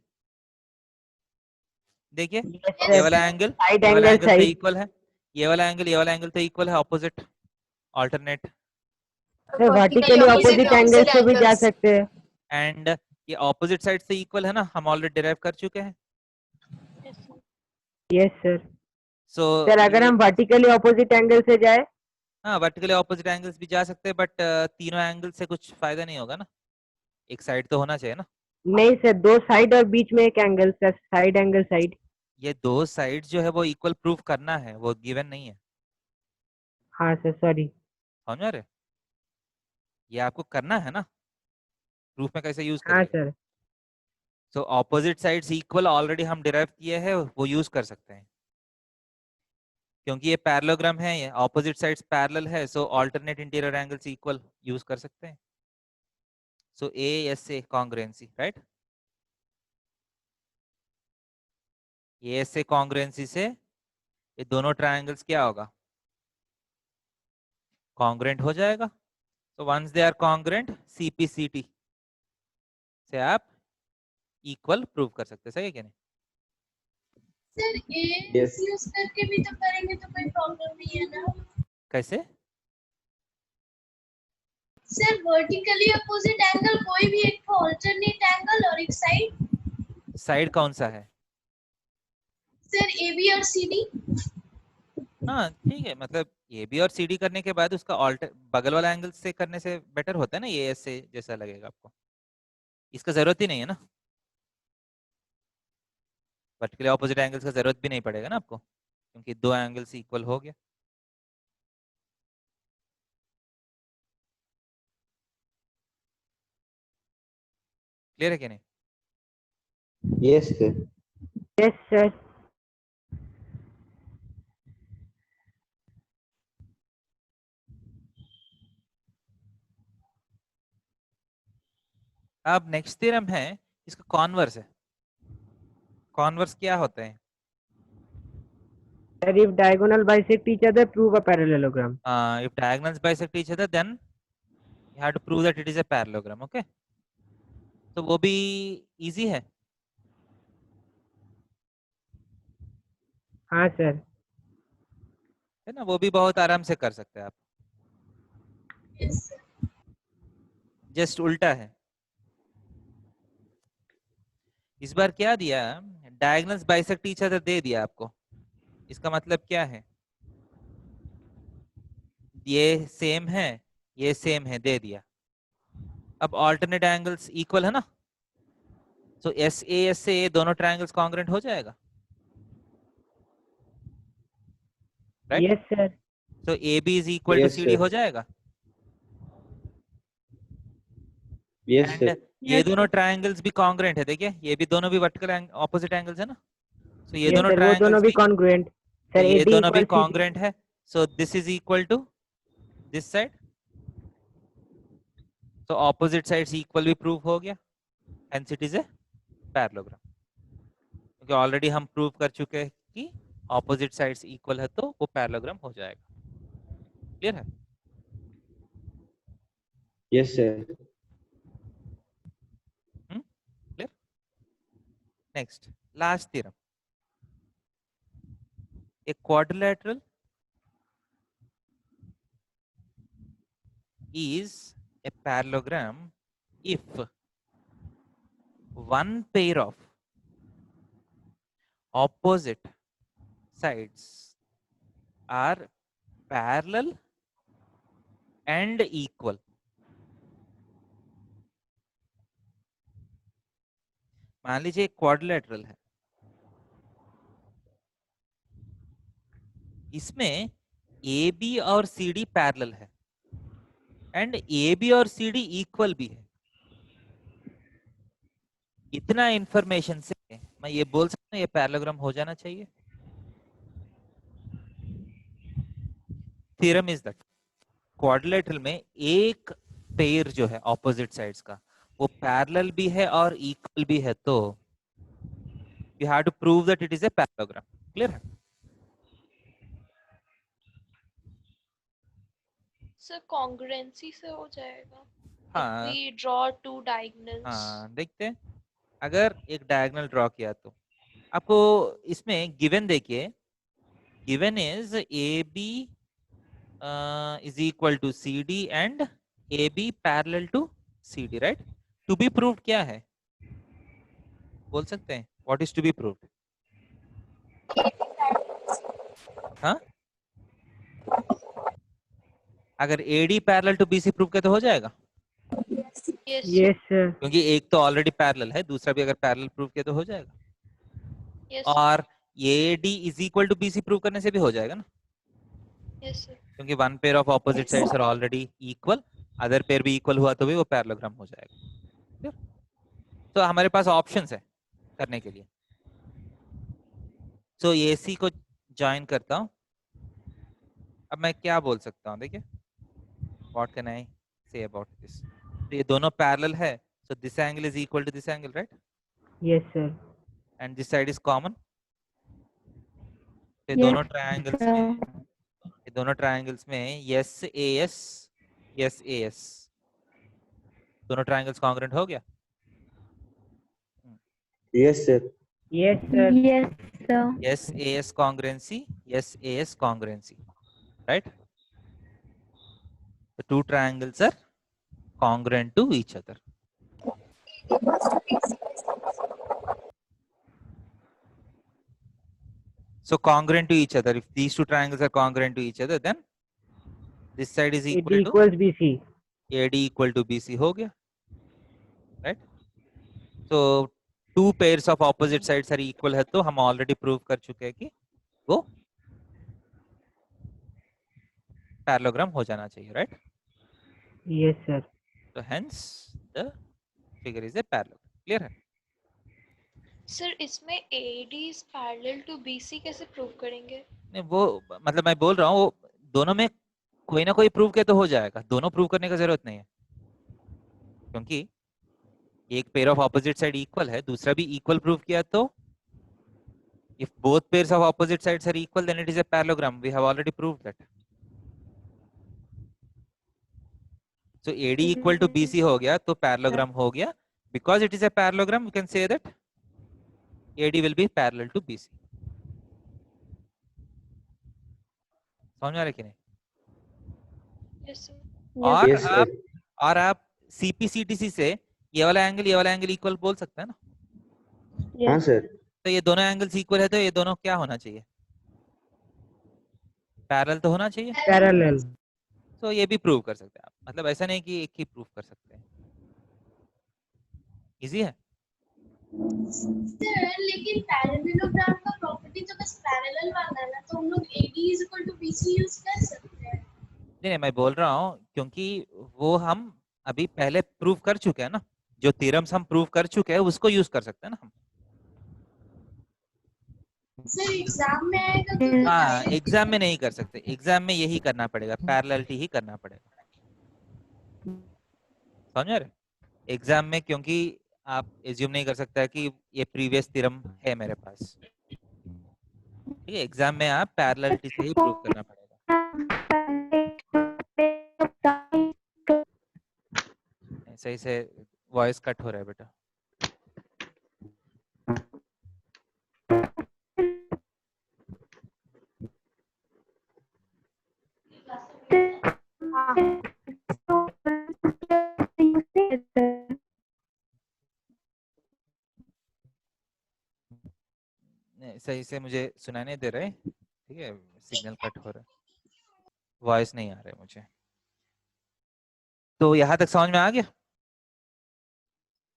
देखिए Yes ये sir. वाला एंगल Side ये वाला angle एंगल तो side. इक्वल है, ये वाला एंगल तो इक्वल है, opposite alternate. Sir vertically opposite angle से भी जा सकते हैं. एंड ये ऑपोजिट साइड से इक्वल है ना, हम ऑलरेडी डिराइव कर चुके हैं. Yes, sir. Yes sir. So sir अगर हम वर्टिकली ऑपोजिट एंगल से जाए, हाँ वर्टिकली ऑपोजिट एंगल्स भी जा सकते हैं, बट तीनों एंगल से कुछ फायदा नहीं होगा ना, एक साइड तो होना चाहिए ना. नहीं सर, दो साइड और बीच में एक angle sir, side angle side. ये दो साइड्स जो है वो इक्वल प्रूफ करना है, वो गिवन नहीं है। हाँ सर सॉरी। समझ रहे? ये आपको करना है ना, प्रूफ में कैसे यूज हाँ करिएगा। Sir. So opposite sides equal already हम डिराइव किए हैं, वो यूज कर सकते हैं क्योंकि ये पैरेललोग्राम है, ये ऑपोजिट साइड्स पैरेलल है, so alternate interior angles equal use कर सकते हैं। So ASA congruency, right? ASA congruency से ये दोनों ट्रायंगल्स क्या होगा, कॉन्ग्रुएंट हो जाएगा। So once they are congruent, CPCT से आप इक्वल प्रूव कर सकते हैं। सही है क्या नहीं? Sir Yes. यूज करके भी तो करेंगे तो कोई प्रॉब्लम नहीं है ना। कैसे? सर वर्टिकली अपोजिट एंगल कोई भी एक अल्टरनेट एंगल और एक साइड। साइड कौन सा है? सर AB और CD। हाँ ठीक है, मतलब AB और CD करने के बाद उसका ऑल्टर बगल वाला एंगल से करने से बेटर होता है ना, AS से जैसा लगेगा आपको। इसका जरूरत ही नहीं है ना, वर्टिकली ऑपोजिट एंगल्स का जरूरत भी नहीं पड़ेगा ना आपको, क्योंकि दो एंगल्स इक्वल हो गया। क्लियर है क्या नहीं? Yes, sir. Yes sir. अब नेक्स्ट थ्योरम है, इसका कॉन्वर्स है। कॉन्वर्स क्या होता है? Sir if diagonal bisect each other prove a parallelogram. If diagonals bisect each other, then you have to prove that it is a parallelogram. Okay, तो वो भी इजी है। हाँ सर। है ना, वो भी बहुत आराम से कर सकते हैं आप। Yes sir. जस्ट उल्टा है। इस बार क्या दिया, diagonals bisect each other they दिया आपको। इसका मतलब क्या है, ये सेम है, ये सेम है, दे दिया। अब ऑल्टरनेट एंगल्स इक्वल है ना, तो SAS से ये दोनों ट्रायंगल्स कॉन्ग्रुएंट हो जाएगा, राइट? Yes sir. तो AB is equal to Yes, CD sir. हो जाएगा। Yes, and sir. ये दोनों ट्रायंगल्स भी कॉन्ग्रुएंट है, देखिए ये भी दोनों भी वर्टिकल ऑपोजिट एंगल्स है ना, तो ये यस दोनों सर वो दोनों ट्रायंगल्स भी भी, कॉन्ग्रुएंट। तो सर ये AD दोनों भी इक्वल CD। कॉन्ग्रुएंट है। So this is equal to this side, तो ऑपोजिट साइड्स इक्वल भी प्रूव हो गया, hence it is a parallelogram. क्योंकि ऑलरेडी हम प्रूव कर चुके हैं कि ऑपोजिट साइड्स इक्वल है तो वो पैरेललोग्राम हो जाएगा। क्लियर है? Yes, sir. Clear? Next last theorem, a quadrilateral is a parallelogram if one pair of opposite sides are parallel and equal. मान लीजिए क्वाड्रिलेटरल है, इसमें AB और CD पैरेलल है एंड AB और CD इक्वल भी है। इतना इंफॉर्मेशन से मैं ये बोल सकता हूँ ये पैरेललोग्राम हो जाना चाहिए। थ्योरम इज दैट क्वाड्रिलेटरल में एक पेयर जो है ऑपोजिट साइड्स का वो पैरेलल भी है और इक्वल भी है, तो you have to prove that it is a parallelogram. Clear है? सर कॉन्ग्रुएंसी से हो जाएगा। हाँ। If we draw two diagonals. हाँ देखते हैं, अगर एक डायगोनल ड्रॉ किया तो आपको इसमें गिवन देखिए, given is AB is equal to CD and AB parallel to CD, right? To be proved क्या है, बोल सकते हैं? What is to be proved? हाँ, अगर AD parallel to BC prove किया तो हो जाएगा, Yes. Yes sir. क्योंकि एक तो ऑलरेडी पैरेलल है, दूसरा भी अगर पैरेलल प्रूव किया तो हो जाएगा। Yes. और AD is equal to BC prove करने से भी हो जाएगा ना, Yes, sir. क्योंकि one pair of opposite sides are already equal, other pair भी इक्वल हुआ तो भी वो पैरेललोग्राम हो जाएगा। तो हमारे पास ऑप्शंस है करने के लिए। सो AC को ज्वाइन करता हूँ। अब मैं क्या बोल सकता हूँ, देखिए what can I say about this. तो ये दोनों पैरेलल है, so this angle is equal to this angle, right? Yes, sir. And this side is common. ये Yes, दोनों ट्रायंगल्स sir. में, ये दोनों ट्रायंगल्स में SAS SAS दोनों ट्रायंगल्स कॉन्ग्रुएंट हो गया। Yes, sir. Yes, sir. Yes, sir. SAS congruency, SAS congruency, right? The two triangles are congruent to each other. So congruent to each other. If these two triangles are congruent to each other, then this side is AD equal to equals BC. AD equal to BC हो गया, right? So two pairs of opposite sides are equal है, तो हम already prove कर चुके हैं कि वो parallelogram हो जाना चाहिए, right? Yes, sir. So hence the figure is a parallelogram. Clear है? Sir, इसमें AD is parallel to BC कैसे prove करेंगे? नहीं, वो मतलब मैं बोल रहा हूँ वो दोनों में कोई ना कोई प्रूव किया तो हो जाएगा, दोनों प्रूव करने का जरूरत नहीं है, क्योंकि एक pair of opposite side equal है, दूसरा भी इक्वल प्रूव किया तो if both pairs of opposite sides are equal then it is a parallelogram, we have already proved that. So AD equal to BC हो गया तो पैरेललोग्राम हो गया, because it is a parallelogram we can say that AD will be parallel to BC। समझ में आ रहा है कि नहीं? Yes, sir. और Yes, sir. आप CPCTC से ये वाला एंगल इक्वल बोल सकते हैं ना? हाँ Yes. sir. तो ये दोनों एंगल्स इक्वल है तो ये दोनों क्या होना चाहिए? पैरेलल तो होना चाहिए। Parallel. तो ये भी प्रूव कर सकते हैं आप, मतलब ऐसा नहीं कि एक ही प्रूव कर सकते हैं। इजी है। सर लेकिन पैरेललोग्राम का प्रॉपर्टी तो बस पैरेलल वाला है ना, तो हम लोग AD is equal to BC use कर सकते हैं। नहीं मैं बोल रहा हूँ क्योंकि वो हम अभी पहले प्रूव कर चुके हैं ना, जो थ्योरम्स हम प्रूव कर चुके हैं उसको यूज कर सकते हैं ना हम। सर एग्जाम में आएगा तो हाँ एग्जाम में नहीं कर सकते, एग्जाम में यही करना पड़ेगा, पैरेललिटी ही करना पड़ेगा। समझ रहे? एग्जाम में क्योंकि आप एज्यूम नहीं कर सकता कि ये प्रीवियस थ्योरम है मेरे पास, ठीक है? एग्जाम में आप पैरेललिटी से ही प्रूव करना पड़ेगा। सही से वॉइस कट हो रहा है बेटा। सही से मुझे सुनाई नहीं दे रहा है, ठीक है? सिग्नल कट हो रहा है, वॉइस नहीं आ रहा है मुझे। तो यहाँ तक समझ में आ गया?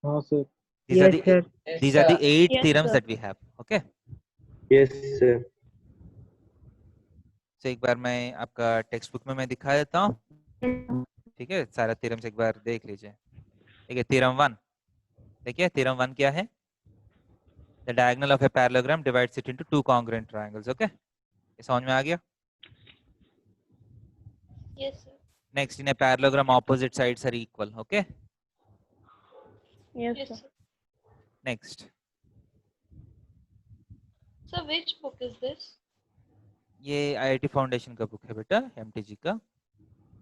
हाँ sir. Yes, sir. These are the 8 Yes, theorems sir. that we have. Okay. Yes, sir. So एक बार मैं आपका टेक्स्ट बुक में मैं दिखा देता हूँ, ठीक है? सारा थ्योरम्स एक बार देख लीजिए। ठीक है, थ्योरम 1 देखिए, थ्योरम 1 क्या है? The diagonal of a parallelogram divides it into two congruent triangles. Okay, ये समझ में आ गया? Yes, sir. Next, in a parallelogram opposite sides are equal. Okay, Yes, Yes, sir. sir. next. So which book is this? ये IIT फाउंडेशन का बुक है बेटा, MTG का।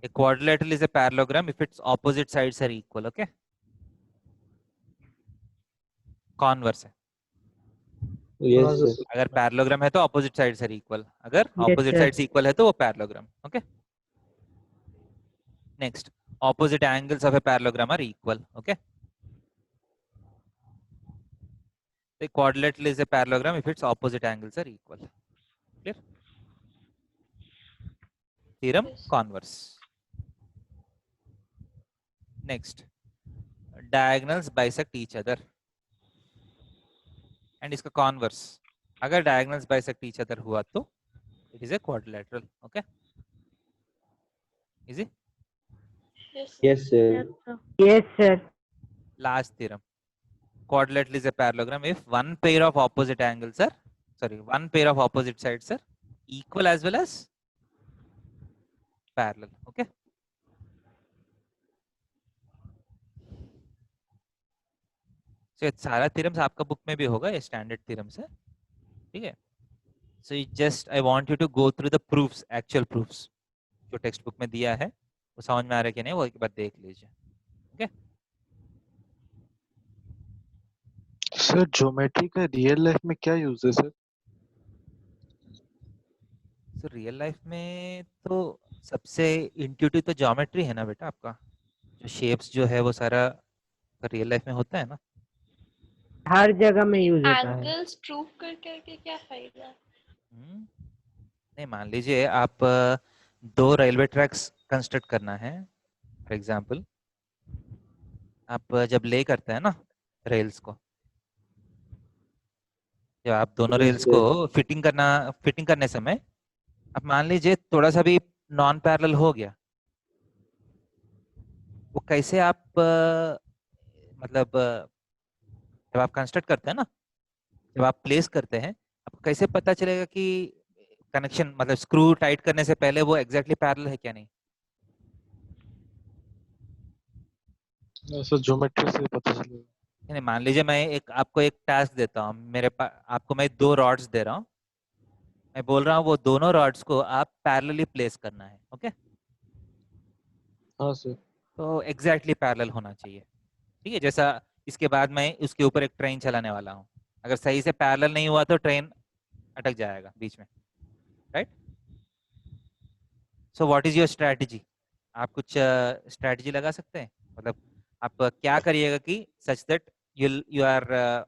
A quadrilateral is a parallelogram if its opposite sides are equal. Okay, converse है। Yes, sir. अगर पैरेललोग्राम है तो ऑपोजिट साइड्स आर इक्वल, अगर Yes, opposite sir. Sides equal है तो वो parallelogram. Okay, next, opposite angles of a parallelogram are equal. Okay, the quadrilateral is a parallelogram if its opposite angles are equal. Clear? Theorem Yes. converse. Next, diagonals bisect each other, and इसका converse अगर डायगोनल्स बाइसेक्ट ईच अदर हुआ तो it is a quadrilateral. Okay, easy. Yes. Yes, sir. Yes, sir. Last theorem. Quadrilateral is a parallelogram if one pair of opposite angles are, one pair of opposite sides are equal as well as parallel. Okay. So सारा theorems आपका बुक में भी होगा, ये स्टैंडर्ड theorems है, ठीक है. So just I want you to go through the proofs, actual proofs जो टेक्स्ट बुक में दिया है, वो समझ में आ रहा है कि नहीं वो एक बार देख लीजिए. ओके. सर ज्योमेट्री का रियल लाइफ में क्या यूज है सर? सो रियल लाइफ में तो सबसे इंट्यूटिव तो ज्योमेट्री है ना बेटा आपका, जो शेप्स जो है वो सारा रियल लाइफ में होता है ना. हर जगह में यूज होता है. Angles prove करके क्या फायदा? नहीं, मान लीजिए आप दो रेलवे ट्रैक्स कंस्ट्रक्ट करना है. फॉर एग्जांपल आप जब ले करते हैं ना रेल्स को, जब आप दोनों Yes, रेल्स sir. को फिटिंग करने समय आप मान लीजिए थोड़ा सा भी नॉन पैरेलल हो गया, वो कैसे आप मतलब जब आप कंस्ट्रक्ट करते हैं ना, जब आप प्लेस करते हैं, आपको कैसे पता चलेगा कि कनेक्शन मतलब स्क्रू टाइट करने से पहले वो एग्जैक्टली पैरेलल है क्या नहीं? सर ज्योमेट्री से पता चलेगा. नहीं, मान लीजिए मैं आपको एक टास्क देता हूँ, मेरे पास आपको मैं दो रॉड्स दे रहा हूँ, मैं बोल रहा हूँ वो दोनों रॉड्स को आप पैरेलली प्लेस करना है. ओके. हाँ सर. तो एग्जैक्टली पैरेलल होना चाहिए, ठीक है. जैसा इसके बाद मैं उसके ऊपर एक ट्रेन चलाने वाला हूँ, अगर सही से पैरेलल नहीं हुआ तो ट्रेन अटक जाएगा बीच में, right. So what is your strategy? आप कुछ स्ट्रैटेजी लगा सकते हैं, मतलब आप क्या करिएगा कि such that you are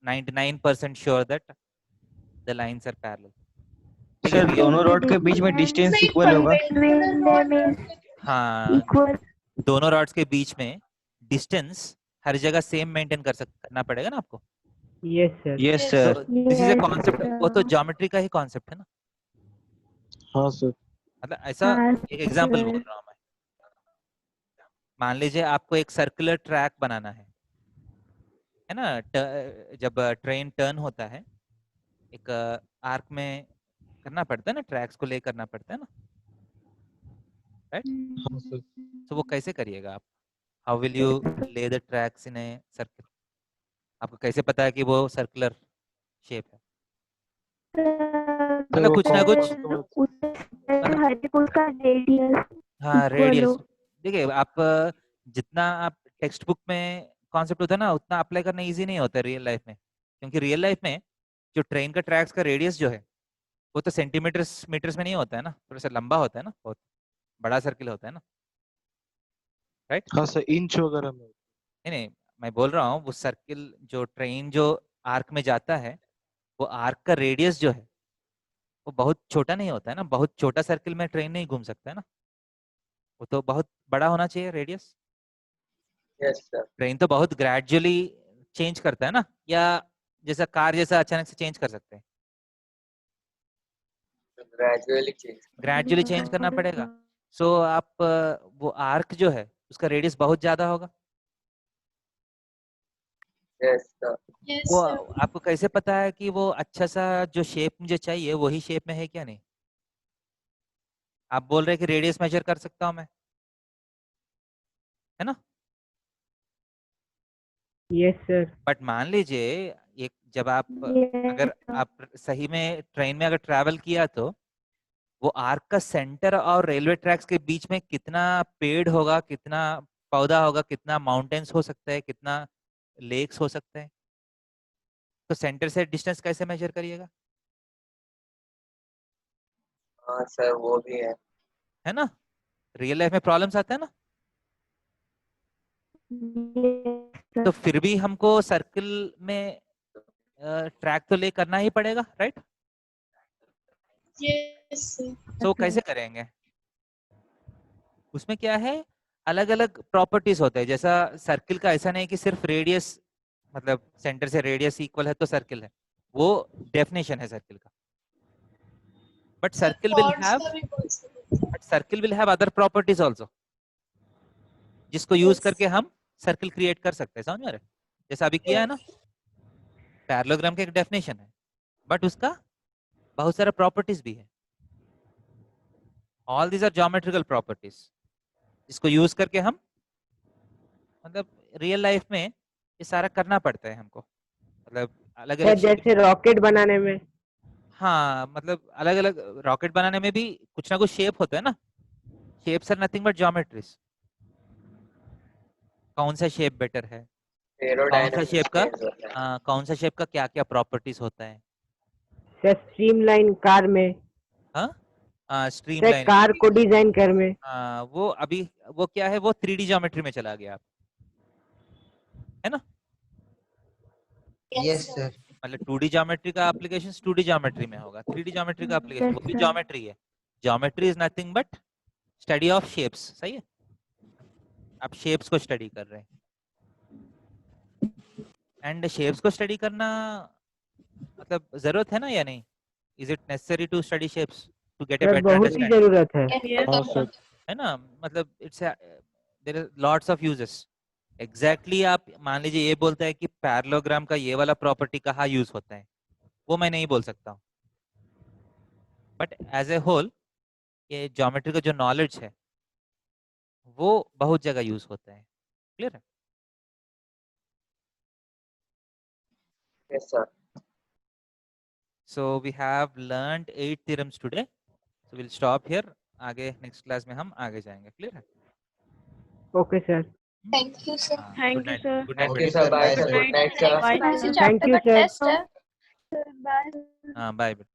99% sure that the lines are parallel. Sir दोनों रॉड के बीच में डिस्टेंस इक्वल होगा. Between them is हाँ, equal. दोनों रॉड्स के बीच में डिस्टेंस हर जगह सेम मेंटेन करना पड़ेगा ना आपको. Yes, sir. Yes, तो sir. This is a Yes, concept, वो तो sir. ज्योमेट्री का ही कॉन्सेप्ट है ना. हाँ सर. मतलब ऐसा हाँ, एक एग्जांपल sir. बोल रहा हूँ मैं. मान लीजिए आपको एक सर्कुलर ट्रैक बनाना है ना. जब ट्रेन टर्न होता है एक आर्क में करना पड़ता है ना, ट्रैक्स को ले करना पड़ता है ना, राइट. हाँ सर. तो वो कैसे करिएगा आप? हाउ विल यू ले the tracks in a circle? आपको कैसे पता है कि वो सर्कुलर शेप है? मतलब कुछ ना कुछ मतलब हर एक उसका रेडियस हाँ equal रेडियस. हो. देखिए आप जितना आप टेक्स्ट बुक में कॉन्सेप्ट होता है ना उतना अप्लाई करना इजी नहीं होता रियल लाइफ में, क्योंकि रियल लाइफ में जो ट्रेन का ट्रैक्स का रेडियस जो है वो तो सेंटीमीटर्स मीटर्स में नहीं होता है ना, थोड़ा सा लंबा होता है ना, बहुत बड़ा सर्किल होता है ना, राइट. हाँ सर, इंच वगैरह में. नहीं, मैं बोल रहा हूँ वो सर्किल जो ट्रेन जो आर्क में जाता है, वो आर्क का रेडियस जो है वो बहुत छोटा नहीं होता है ना. बहुत छोटा सर्किल में ट्रेन नहीं घूम सकता है ना, वो तो बहुत बड़ा होना चाहिए रेडियस. Yes, sir. ट्रेन तो बहुत ग्रेजुअली चेंज करता है ना, या जैसा कार जैसा अचानक से चेंज कर सकते हैं? Gradually change. ग्रेजुअली चेंज करना पड़ेगा. सो आप वो आर्क जो है उसका रेडियस बहुत ज्यादा होगा. Yes, sir. Yes, वो sir. आपको कैसे पता है कि वो अच्छा सा जो शेप मुझे चाहिए वही शेप में है क्या नहीं? आप बोल रहे हैं कि रेडियस मेजर कर सकता हूं मैं, है ना. Yes, sir. बट मान लीजिए एक जब आप अगर आप सही में ट्रेन में अगर ट्रैवल किया तो वो आर्क का सेंटर और रेलवे ट्रैक्स के बीच में कितना पेड़ होगा, कितना पौधा होगा, कितना माउंटेन्स हो सकता है, कितना लेक्स हो सकते हैं, तो सेंटर से डिस्टेंस कैसे मेजर करिएगा? हाँ सर, वो भी है ना. रियल लाइफ में प्रॉब्लम्स आते हैं ना, Yes, तो sir. फिर भी हमको सर्किल में ट्रैक तो ले करना ही पड़ेगा, राइट. Yes, sir. तो कैसे करेंगे? उसमें क्या है, अलग अलग प्रॉपर्टीज होते हैं. जैसा सर्किल का ऐसा नहीं कि सिर्फ रेडियस मतलब सेंटर से रेडियस इक्वल है तो सर्किल है, वो डेफिनेशन है सर्किल का। But circle will have other properties also, जिसको यूज करके हम सर्किल क्रिएट कर सकते हैं। समझ में आ रहा है? जैसा अभी किया है ना, पैरेललोग्राम का एक डेफिनेशन है, बट उसका बहुत सारा प्रॉपर्टीज भी है। All these are geometrical properties, जिसको यूज करके हम मतलब रियल लाइफ में ये सारा करना पड़ता है हमको, मतलब अलग सर अलग जैसे रॉकेट बनाने में। हाँ, मतलब अलग अलग रॉकेट बनाने में भी कुछ ना कुछ शेप होता है ना। Shapes are nothing but geometries. कौन सा शेप बेटर है, कौन सा शेप का कौन सा शेप का क्या क्या प्रॉपर्टीज होता है। सर स्ट्रीमलाइन कार में, सर स्ट्रीमलाइन, कार को डिजाइन कर में। वो अभी वो क्या है, वो 3D ज्योमेट्री में चला गया, है ना। Yes sir. मतलब 2D ज्योमेट्री का एप्लीकेशन 2D ज्योमेट्री में होगा, 3D ज्योमेट्री का एप्लीकेशन वो भी sir. ज्योमेट्री है। Geometry is nothing but study of shapes. सही है, आप शेप्स को स्टडी कर रहे हैं, एंड शेप्स को स्टडी करना मतलब जरूरत है ना या नहीं? Is it necessary to study shapes to get a sir better बहुत ही अंडरस्टैंडिंग, जरूरत है। हाँ सर। है ना। मतलब it's there is lots of uses. Exactly आप मान लीजिए ये बोलता है कि पैरेललोग्राम का ये वाला प्रॉपर्टी कहाँ यूज होता है, वो मैं नहीं बोल सकता हूँ, बट एज ए होल ये ज्योमेट्री का जो नॉलेज है वो बहुत जगह यूज होता है। क्लियर है? Yes, sir. So we have learned 8 theorems today. So we'll stop here. आगे नेक्स्ट क्लास में हम आगे जाएंगे। क्लियर है? Okay sir. Thank you, sir. Thank you, sir. Good night. Okay, बेटा। sir. Bye, sir. Good night, sir. Next Thank you, sir. chapter का test है। हाँ, बाय बेटा।